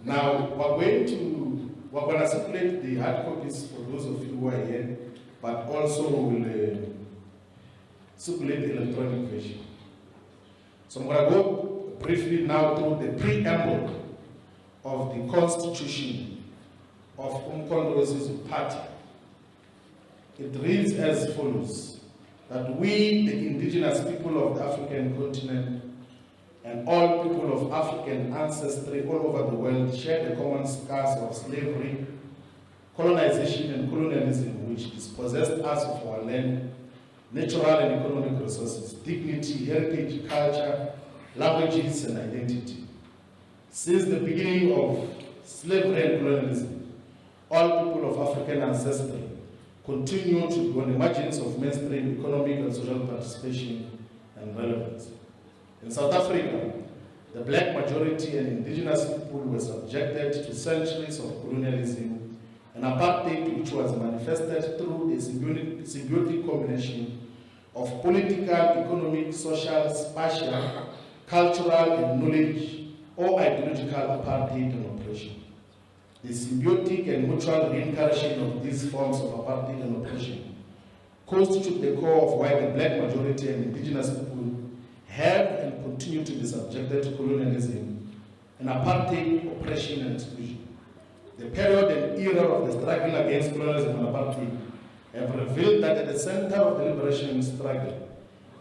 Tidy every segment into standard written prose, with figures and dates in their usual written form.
Now, we're going to circulate the hard copies for those of you who are here, but also will circulate the electronic version. So I'm going to go briefly now through the preamble of the Constitution of uMkhonto weSizwe Party. It reads as follows: that we, the indigenous people of the African continent, and all people of African ancestry all over the world share the common scars of slavery, colonization, and colonialism, which dispossessed us of our land, natural and economic resources, dignity, heritage, culture, languages, and identity. Since the beginning of slavery and colonialism, all people of African ancestry continue to be on the margins of mainstream economic and social participation and relevance. In South Africa, the black majority and indigenous people were subjected to centuries of colonialism and apartheid, which was manifested through a symbiotic combination of political, economic, social, spatial, cultural, and knowledge or ideological apartheid and oppression. The symbiotic and mutual reincarnation of these forms of apartheid and oppression constitute the core of why the black majority and indigenous people have and continue to be subjected to colonialism and apartheid, oppression, and exclusion. The period and era of the struggle against colonialism and apartheid have revealed that at the center of the liberation struggle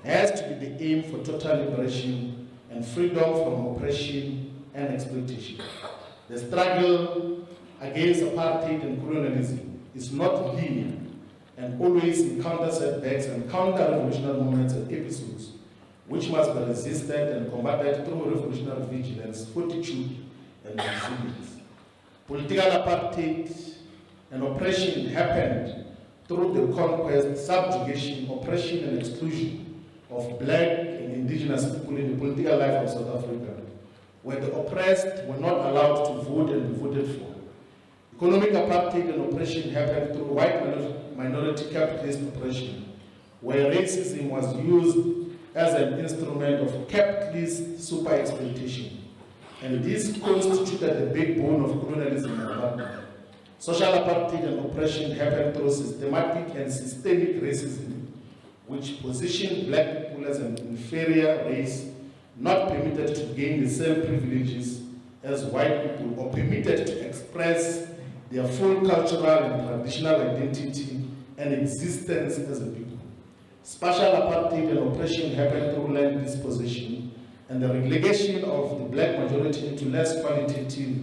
has to be the aim for total liberation and freedom from oppression and exploitation. The struggle against apartheid and colonialism is not linear and always encounters setbacks and counter-revolutionary moments and episodes which must be resisted and combated through revolutionary vigilance, fortitude, and resilience. Political apartheid and oppression happened through the conquest, subjugation, oppression, and exclusion of black and indigenous people in the political life of South Africa, where the oppressed were not allowed to vote and be voted for. Economic apartheid and oppression happened through white minority capitalist oppression, where racism was used as an instrument of capitalist super-exploitation. And this constituted the backbone of colonialism and apartheid. Social apartheid and oppression happened through systematic and systemic racism, which positioned black people as an inferior race, not permitted to gain the same privileges as white people, or permitted to express their full cultural and traditional identity and existence as a people. Spatial apartheid and oppression happened through land dispossession and the relegation of the black majority into less qualitative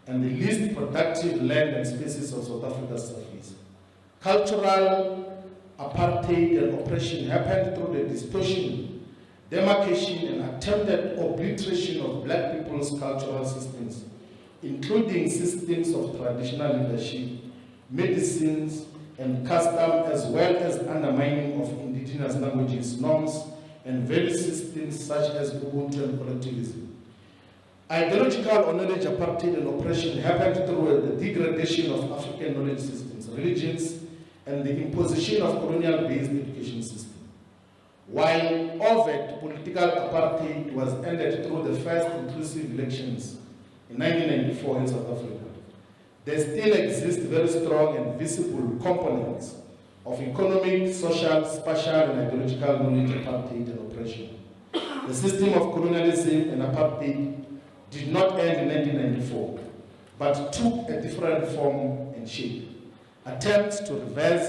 and the least productive land and spaces of South Africa's surface. Cultural apartheid and oppression happened through the distortion, demarcation, and attempted obliteration of black people's cultural systems, including systems of traditional leadership, medicines, and custom, as well as undermining of indigenous languages, norms, and value systems such as uMkhonto and collectivism. Ideological or knowledge apartheid and oppression happened through the degradation of African knowledge systems, religions, and the imposition of colonial-based education system. While overt political apartheid was ended through the first inclusive elections in 1994 in South Africa, there still exist very strong and visible components of economic, social, spatial, and ideological knowledge apartheid and oppression. The system of colonialism and apartheid did not end in 1994, but took a different form and shape. Attempts to reverse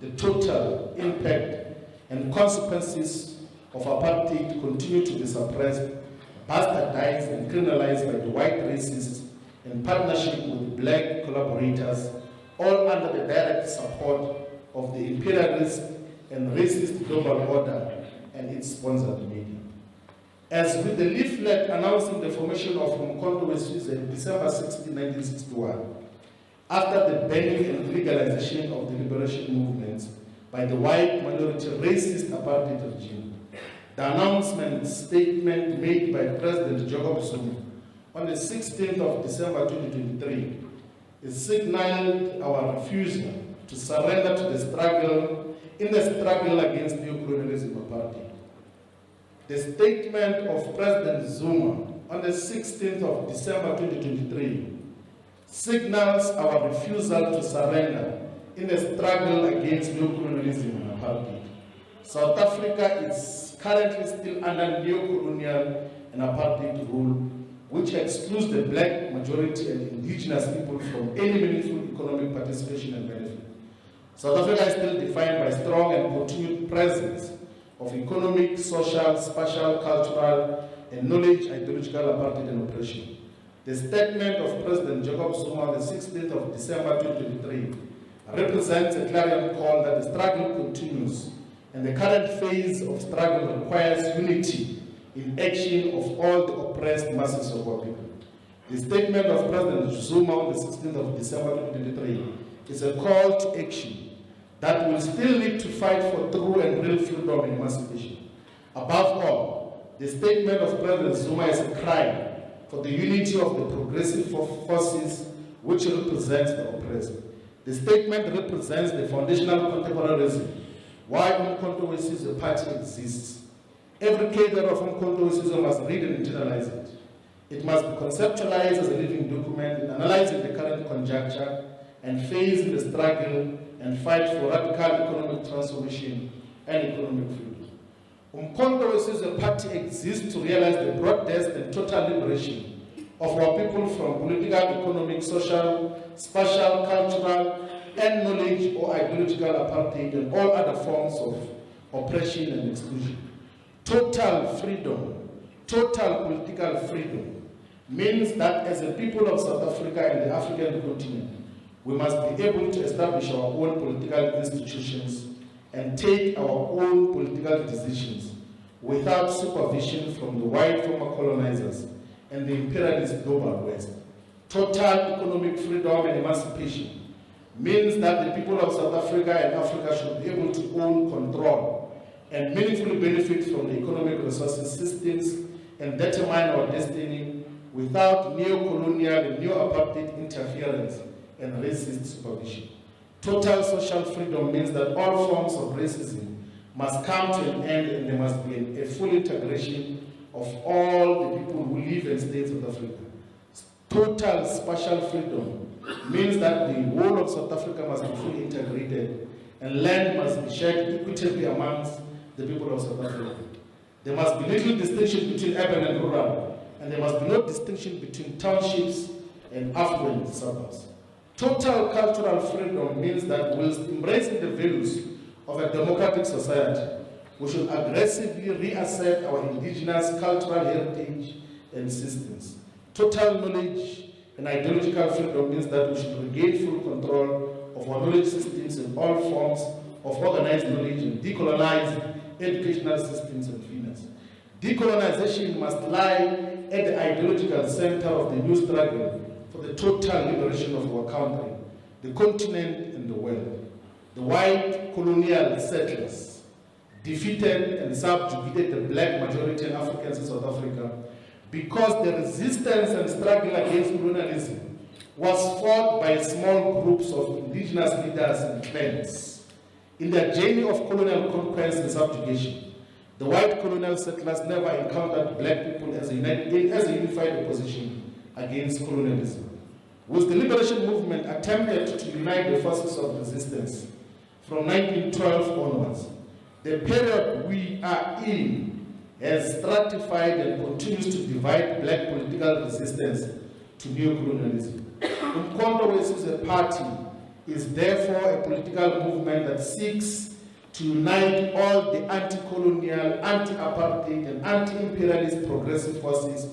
the total impact and consequences of apartheid continue to be suppressed, bastardized, and criminalized by the white racists in partnership with black collaborators, all under the direct support of the imperialist and racist global order and its sponsored media. As with the leaflet announcing the formation of uMkhonto weSizwe in December 16, 1961, after the banning and legalization of the liberation movements by the white minority racist apartheid regime, the announcement statement made by President Jacob Zulu on the 16th of December 2023 is signaled our refusal to surrender to the struggle against neocolonialism apartheid. the statement of President Zuma on the 16th of December 2023 signals our refusal to surrender in the struggle against neocolonialism and apartheid. South Africa is currently still under neo-colonial and apartheid rule, which excludes the black majority and indigenous people from any meaningful economic participation and benefit. South Africa is still defined by strong and continued presence of economic, social, spatial, cultural, and knowledge ideological apartheid and oppression. The statement of President Jacob Zuma on the 16th of December 2023 represents a clarion call that the struggle continues, and the current phase of struggle requires unity in action of all the oppressed masses of our people. The statement of President Zuma on the 16th of December 2023 is a call to action that will still need to fight for true and real freedom and emancipation. Above all, the statement of President Zuma is a cry for the unity of the progressive forces which represents the oppressed. The statement represents the foundational contemporary reason why uMkhonto weSizwe party exists. Every cadre of uMkhonto weSizwe must read and internalize it. It must be conceptualized as a living document in analyzing the current conjuncture and phase in the struggle and fight for radical economic transformation and economic freedom. uMkhonto weSizwe party exists to realize the broad-based and total liberation of our people from political, economic, social, spatial, cultural, and knowledge or ideological apartheid and all other forms of oppression and exclusion. Total freedom, total political freedom, means that as a people of South Africa and the African continent, we must be able to establish our own political institutions and take our own political decisions without supervision from the white former colonizers and the imperialist global West. Total economic freedom and emancipation means that the people of South Africa and Africa should be able to own, control, and meaningfully benefit from the economic resources systems and determine our destiny without neo-colonial and neo-apartheid interference and racist supervision. Total social freedom means that all forms of racism must come to an end and there must be a full integration of all the people who live and stay in South Africa. Total spatial freedom means that the whole of South Africa must be fully integrated and land must be shared equitably amongst the people of South Africa. There must be little distinction between urban and rural, and there must be no distinction between townships and affluent suburbs. Total cultural freedom means that whilst embracing the values of a democratic society, we should aggressively reassert our indigenous cultural heritage and systems. Total knowledge and ideological freedom means that we should regain full control of our knowledge systems in all forms of organized knowledge and decolonize educational systems and finance. Decolonization must lie at the ideological center of the new struggle for the total liberation of our country, the continent, and the world. The white colonial settlers defeated and subjugated the black majority of Africans in South Africa because the resistance and struggle against colonialism was fought by small groups of indigenous leaders and clans. In their journey of colonial conquest and subjugation, the white colonial settlers never encountered black people as a unified opposition against colonialism. With the liberation movement attempted to unite the forces of resistance from 1912 onwards, the period we are in has stratified and continues to divide black political resistance to neocolonialism. uMkhonto weSizwe party is therefore a political movement that seeks to unite all the anti-colonial, anti-apartheid, and anti-imperialist progressive forces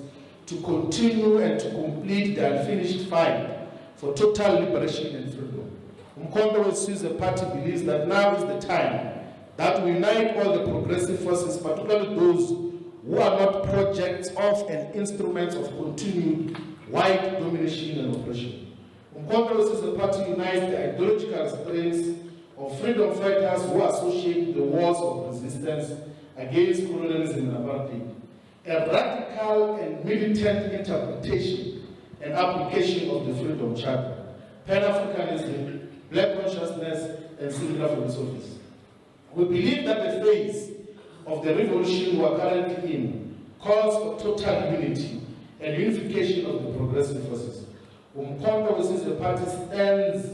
to continue and to complete the unfinished fight for total liberation and freedom. uMkhonto weSizwe party believes that now is the time that we unite all the progressive forces, particularly those who are not projects of and instruments of continued white domination and oppression. uMkhonto weSizwe party unites the ideological strengths of freedom fighters who associate the wars of resistance against colonialism and apartheid, a radical and militant interpretation and application of the Freedom Charter, Pan-Africanism, Black consciousness, and singular philosophies. We believe that the phase of the revolution we are currently in calls for total unity and unification of the progressive forces. uMkhonto, weSizwe party, stands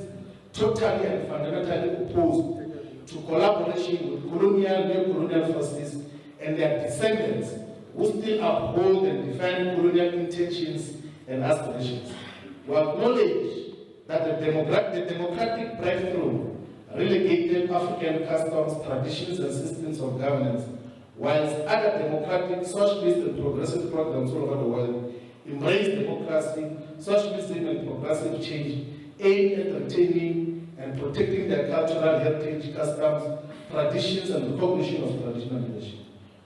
totally and fundamentally opposed to collaboration with colonial, neo-colonial forces and their descendants who still uphold and defend colonial intentions and aspirations. We acknowledge that the democratic breakthrough relegated African customs, traditions, and systems of governance, whilst other democratic, socialist, and progressive programs all over the world embrace democracy, socialism, and progressive change, aimed at retaining and protecting their cultural heritage, customs, traditions, and recognition of traditional leadership.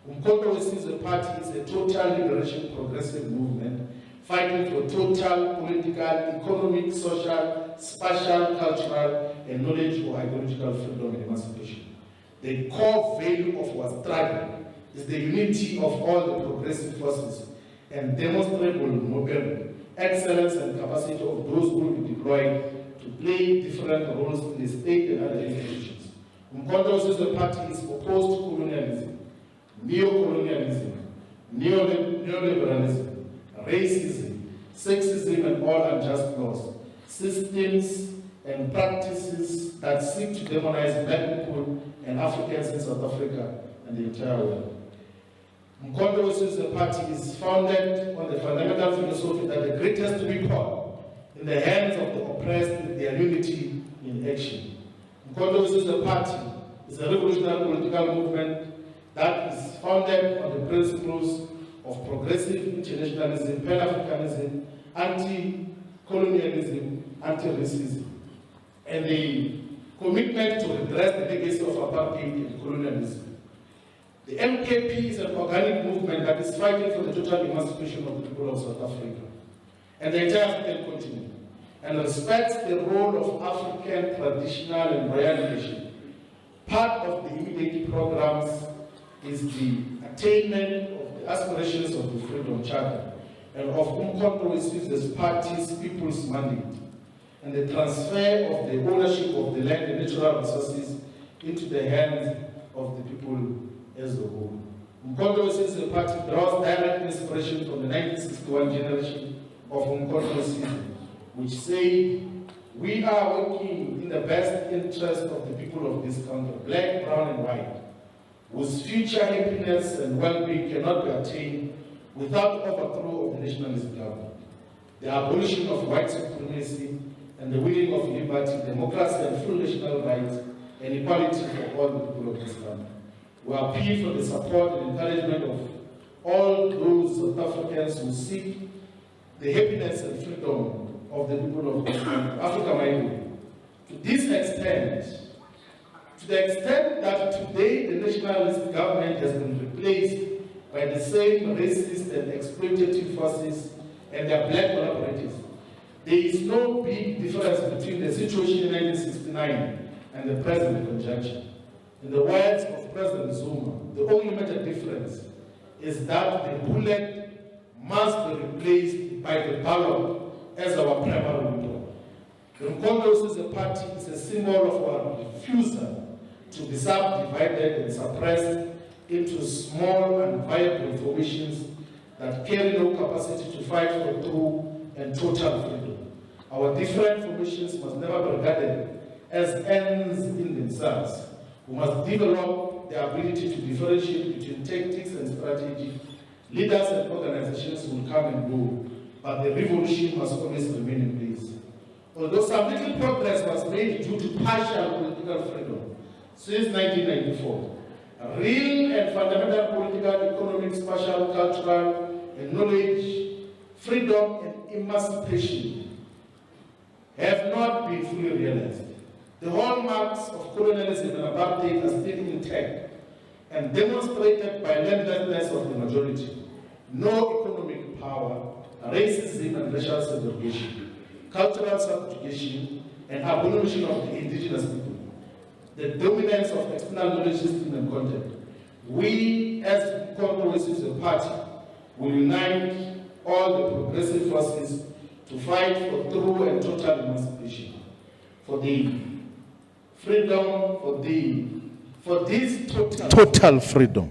uMkhonto, weSizwe party is a total liberation progressive movement fighting for total political, economic, social, spatial, cultural, and knowledge or ideological freedom and emancipation. The core value of our struggle is the unity of all the progressive forces and demonstrable mobility, excellence, and capacity of those who will be deployed to play different roles in the state and other institutions. uMkhonto, weSizwe party is opposed to colonialism, neo-colonialism, neoliberalism, racism, sexism, and all unjust laws, systems, and practices that seek to demonize Black people and Africans in South Africa and the entire world. uMkhonto, weSizwe party is founded on the fundamental philosophy that the greatest weapon in the hands of the oppressed is their unity in action. uMkhonto, weSizwe party is a revolutionary political movement that is founded on the principles of progressive internationalism, Pan-Africanism, anti-colonialism, anti-racism, and the commitment to redress the legacy of apartheid and colonialism. The MKP is an organic movement that is fighting for the total emancipation of the people of South Africa and the entire African continent, and respects the role of African traditional and royal leadership. Part of the immediate programs is the attainment of the aspirations of the Freedom Charter and of uMkhonto, weSizwe's party's people's mandate, and the transfer of the ownership of the land and natural resources into the hands of the people as a whole. uMkhonto, weSizwe party draws direct inspiration from the 1961 generation of uMkhonto, weSizwe, which say, "We are working in the best interest of the people of this country, black, brown, and white, whose future happiness and well-being cannot be attained without overthrow of the nationalist government, the abolition of white supremacy, and the winning of liberty, democracy, and full national rights, and equality for all the people of this country." We appeal for the support and encouragement of all those South Africans who seek the happiness and freedom of the people of this country, Africa, my way. To this extent, to the extent that today the nationalist government has been replaced by the same racist and exploitative forces and their black collaborators, there is no big difference between the situation in 1969 and the present conjuncture. In the words of President Zuma, the only major difference is that the bullet must be replaced by the ballot as our primary weapon. The uMkhonto, weSizwe party is a symbol of our refusal to be subdivided and suppressed into small and viable formations that carry no capacity to fight for true and total freedom. Our different formations must never be regarded as ends in themselves. We must develop the ability to differentiate between tactics and strategy. Leaders and organizations will come and go, but the revolution must always remain in place. Although some little progress was made due to partial political freedom since 1994, real and fundamental political, economic, spatial, cultural, and knowledge, freedom, and emancipation have not been fully realized. The hallmarks of colonialism and apartheid are still intact and demonstrated by landlessness of the majority, no economic power, racism and racial segregation, cultural subjugation, and abomination of the indigenous people, the dominance of external knowledge system and content. We, as uMkhonto, weSizwe party, will unite all the progressive forces to fight for true and total emancipation, for the freedom, for this total freedom.